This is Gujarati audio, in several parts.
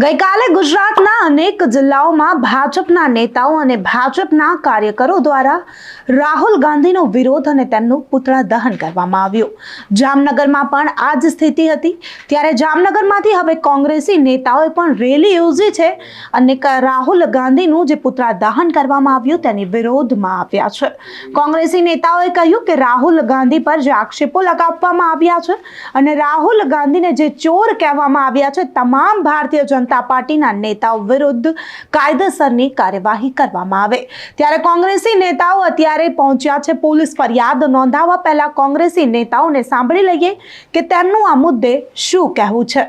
ગઈકાલે ગુજરાતના અનેક જિલ્લાઓમાં ભાજપના નેતાઓ અને ભાજપના કાર્યકરો દ્વારા રાહુલ ગાંધીનો વિરોધ અને તેમનું પુતળા દહન કરવામાં આવ્યું। જામનગરમાં પણ આ જ સ્થિતિ હતી। ત્યારે જામનગરમાંથી હવે કોંગ્રેસી નેતાઓએ પણ રેલી યોજી છે અને રાહુલ ગાંધીનું જે પુતળા દહન કરવામાં આવ્યું તેની વિરોધમાં આવ્યા છે। કોંગ્રેસી નેતાઓએ કહ્યું કે રાહુલ ગાંધી પર જે આક્ષેપો લગાવવામાં આવ્યા છે અને રાહુલ ગાંધીને જે ચોર કહેવામાં આવ્યા છે, તમામ ભારતીય જનતા પાર્ટીના નેતાઓ વિરુદ્ધ કાયદેસરની કાર્યવાહી કરવામાં આવે। ત્યારે કોંગ્રેસી નેતાઓ અત્યારે પહોંચ્યા છે પોલીસ ફરિયાદ નોંધાવવા। પહેલા કોંગ્રેસી નેતાઓને સાંભળી લઈએ કે તેમનું આ મુદ્દે શું કહેવું છે।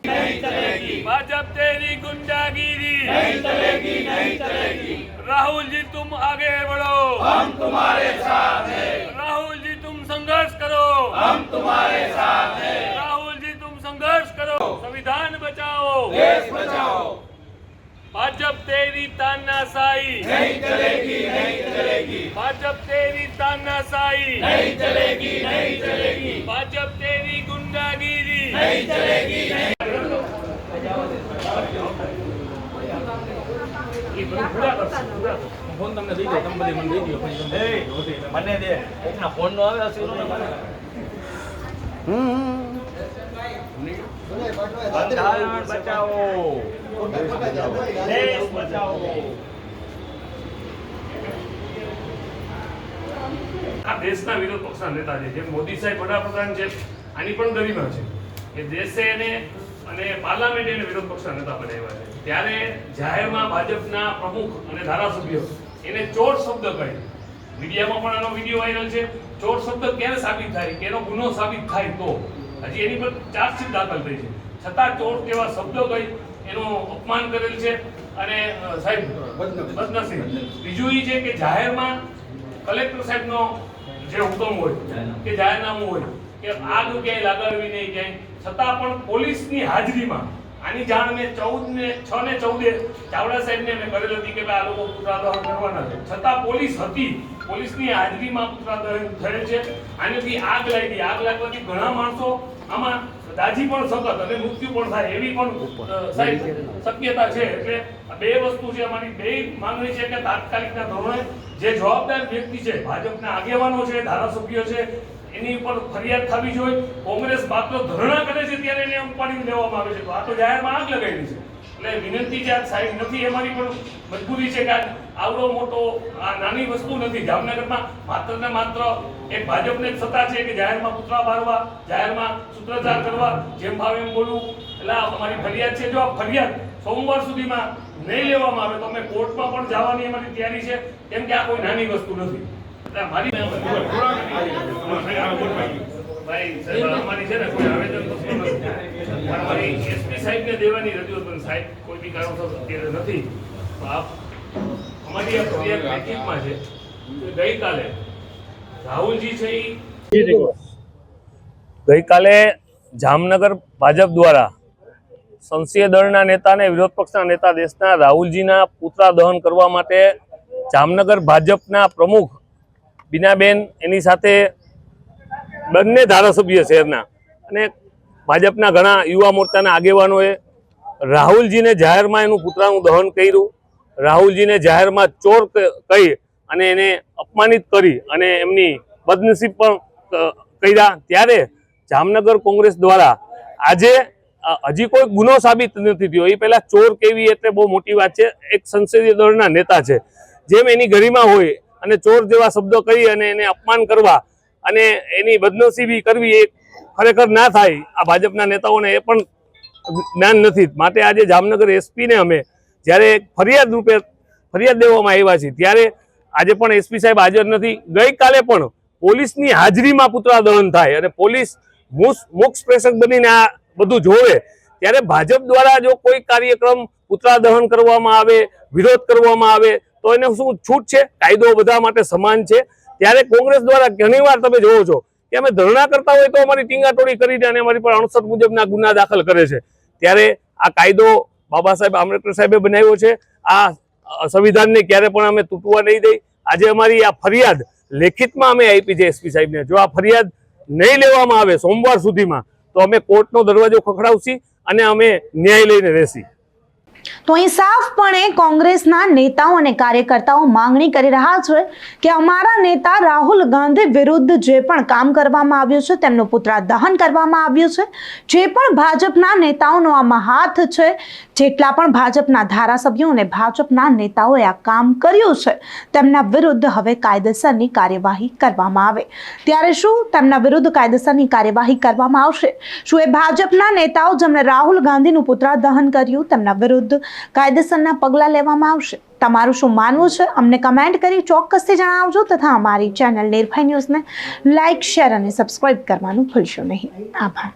नहीं चलेगी भाजपा तेरी गुंडागिरी नहीं चलेगी नहीं चलेगी। राहुल जी तुम आगे बढ़ो हम तुम्हारे साथ हैं। राहुल जी तुम संघर्ष करो हम तुम्हारे साथ हैं। राहुल जी तुम संघर्ष करो, संविधान बचाओ देश बचाओ। भाजपा तेरी तानाशाही नहीं चलेगी नहीं चलेगी। भाजपा तेरी तानाशाही नहीं चलेगी नहीं चलेगी। भाजपा तेरी गुंडागिरी नहीं चलेगी नहीं। ફોન તમને દઈ દો, તમે બધી મને દઈ દો, મને દે કોકના ફોન નો આવે અસુરો ને મને બંધારણ બચાવો દેશ બચાવો। આ દેશના વિરોધ પક્ષના નેતા છે, જેમ મોદી સાહેબ વડાપ્રધાન છે, આની પણ ગરિમા છે કે દેશે એને અને પાર્લામેન્ટ એને વિરોધ પક્ષના નેતા બનાવ્યા છે। ત્યારે જાહેરમાં ભાજપના પ્રમુખ અને ધારાસભ્યો એને ચોર શબ્દ કહી, મીડિયામાં પણ આનો વિડીયો વાયરલ છે। ચોર શબ્દ ક્યારે સાબિત થાય કે એનો ગુનો સાબિત થાય તો હજી એની પર ચાર્જશીટ દાખલ થઈ છે, છતાં ચોર કેવા શબ્દો કહી એનું અપમાન કરેલ છે અને સાહેબ બદનસીબ। બીજું એ છે કે જાહેરમાં કલેક્ટર સાહેબનો જે હુકમ હોય કે જાહેરનામું હોય કે આગ ક્યાંય લગાડવી નહીં ક્યાંય, છતાં પણ પોલીસની હાજરીમાં આની જાણ મેં 6 ને 14 ચાવડા સાહેબને મેં કરેલ હતી કે આ લોકો પુતળા દહન કરવાના છે, છતાં પોલીસ હતી, પોલીસની હાજરીમાં પુતળા દહન થયેલ છે। આનાથી આગ લાગી, આગ લાગવાથી ઘણા માણસો આમાં દાજી પણ શકત અને મૃત્યુ પણ થાય એવી પણ સાહેબ શક્યતા છે। એટલે આ બે વસ્તુ છે, અમારી બે માંગણી છે કે તાત્કાલિકના ધોરણે જે જવાબદાર વ્યક્તિ છે, ભાજપના આગેવાનો છે, ધારાસભ્યો છે, એની ઉપર ફરિયાદ થવી જોઈએ। કોંગ્રેસ માત્ર ધરણા કરે છે ત્યારે એને ઉપાડી લેવામાં આવે છે, તો આ તો જાહેરમાં આગ લગાવી છે। એટલે વિનંતી છે, આ સાહેબ નથી અમારી પણ મજબૂરી છે કે આવડો મોટો આ નાની વસ્તુ નથી। જામનગરમાં માત્ર ને માત્ર એક ભાજપને જ સત્તા છે કે જાહેરમાં પુતળા બારવા, જાહેરમાં સૂત્રોચ્ચાર કરવા, જેમ ભાવે એમ બોલવું। એટલે અમારી ફરિયાદ છે, જો આ ફરિયાદ સોમવાર સુધીમાં નહીં લેવામાં આવે તો અમે કોર્ટમાં પણ જવાની અમારી તૈયારી છે, કેમ કે આ કોઈ નાની વસ્તુ નથી। ભાઈ સાહેબ અમારી છે ને કોઈ આવેદન પત્ર નથી, અમારી એસપી સાહેબને દેવાની રજૂઆત પણ સાહેબ કોઈ બી કારણસર અત્યારે નથી, તો આપ અમારી આ ફરિયાદ લેખિતમાં છે। ગઈકાલે રાહુલજી છે ગઈકાલે જામનગર ભાજપ દ્વારા સંસદીય દળના નેતા અને વિરોધ પક્ષના નેતા દેશના રાહુલજીના પુતળા દહન કરવા માટે જામનગર ભાજપના પ્રમુખ બીનાબેન એની સાથે બંને ધારાસભ્ય શહેરના અને ભાજપના ઘણા યુવા મોરચાના આગેવાનોએ રાહુલજીને જાહેરમાં એનું પુતળાનું દહન કર્યું, રાહુલજીને જાહેરમાં ચોર કહી અને એને અપમાનિત કરી અને એમની બદનસીબ પણ કર્યા। ત્યારે જામનગર કોંગ્રેસ દ્વારા આજે હજી કોઈ ગુનો સાબિત નથી થયો, એ પહેલા ચોર કેવી એટલે બહુ મોટી વાત છે। એક સંસદીય દળના નેતા છે, જેમ એની ગરિમા હોય અને ચોર જેવા શબ્દો કહી અને એને અપમાન કરવા અને એની બદનસીબી કરવી એ ખરેખર ના થાય। આ ભાજપના નેતાઓને એ પણ જ્ઞાન નથી, માટે આજે જામનગર એસપીને અમે જ્યારે ફરિયાદ રૂપે ફરિયાદ દેવામાં આવ્યા છીએ, ત્યારે આજે પણ એસપી સાહેબ હાજર નથી। ગઈકાલે પણ પોલીસની હાજરીમાં પુતળા દહન થાય અને પોલીસ મુખ્ય પ્રેક્ષક બનીને આ બધું જોવે, ત્યારે ભાજપ દ્વારા જો કોઈ કાર્યક્રમ પુતળા દહન કરવામાં આવે, વિરોધ કરવામાં આવે તો એને શું છૂટ છે? કાયદો બધા માટે સમાન છે। ત્યારે કોંગ્રેસ દ્વારા ઘણીવાર તમે જોવો છો કે અમે ધરણા કરતા હોય તો અમારી ટીંગાટોળી કરીને અને અમારી પર 68 મુજબના ગુના દાખલ કરે છે। ત્યારે આ કાયદો બાબા સાહેબ આંબેડકર સાહેબે બનાવ્યો છે, આ સંવિધાનને ક્યારે પણ અમે તૂટવા નહીં દઈ। આજે અમારી આ ફરિયાદ લેખિતમાં અમે આપી છે એસપી સાહેબને, જો આ ફરિયાદ નહીં લેવામાં આવે સોમવાર સુધીમાં તો અમે કોર્ટનો દરવાજો ખખડાવશી અને અમે ન્યાય લઈને રહેશી। તો અહીં સાફપણે કોંગ્રેસના નેતાઓ અને કાર્યકર્તાઓ માંગણી કરી રહ્યા છે કે અમારા નેતા રાહુલ ગાંધી વિરુદ્ધ જે પણ કામ કરવામાં આવ્યું છે, તેમનું પુતળા દહન કરવામાં આવ્યું છે, જે પણ ભાજપના નેતાઓનો આમાં હાથ છે, જેટલા પણ ભાજપના ધારાસભ્યો અને ભાજપના નેતાઓએ આ કામ કર્યું છે, તેમના વિરુદ્ધ હવે કાયદેસરની કાર્યવાહી કરવામાં આવે. ત્યારે શું તેમના વિરુદ્ધ કાયદેસરની કાર્યવાહી કરવામાં આવશે? શું એ ભાજપના નેતાઓ જેમણે રાહુલ ગાંધીનું પુતળા દહન કર્યું, તેમના વિરુદ્ધ કાયદેસરના પગલાં લેવામાં આવશે? તમારું શું માનવું છે? અમને કમેન્ટ કરી ચોક્કસથી જણાવજો તથા અમારી ચેનલ નિર્ભય ન્યૂઝને લાઇક, શેર અને સબસ્ક્રાઇબ કરવાનું ભૂલશો નહીં. આભાર.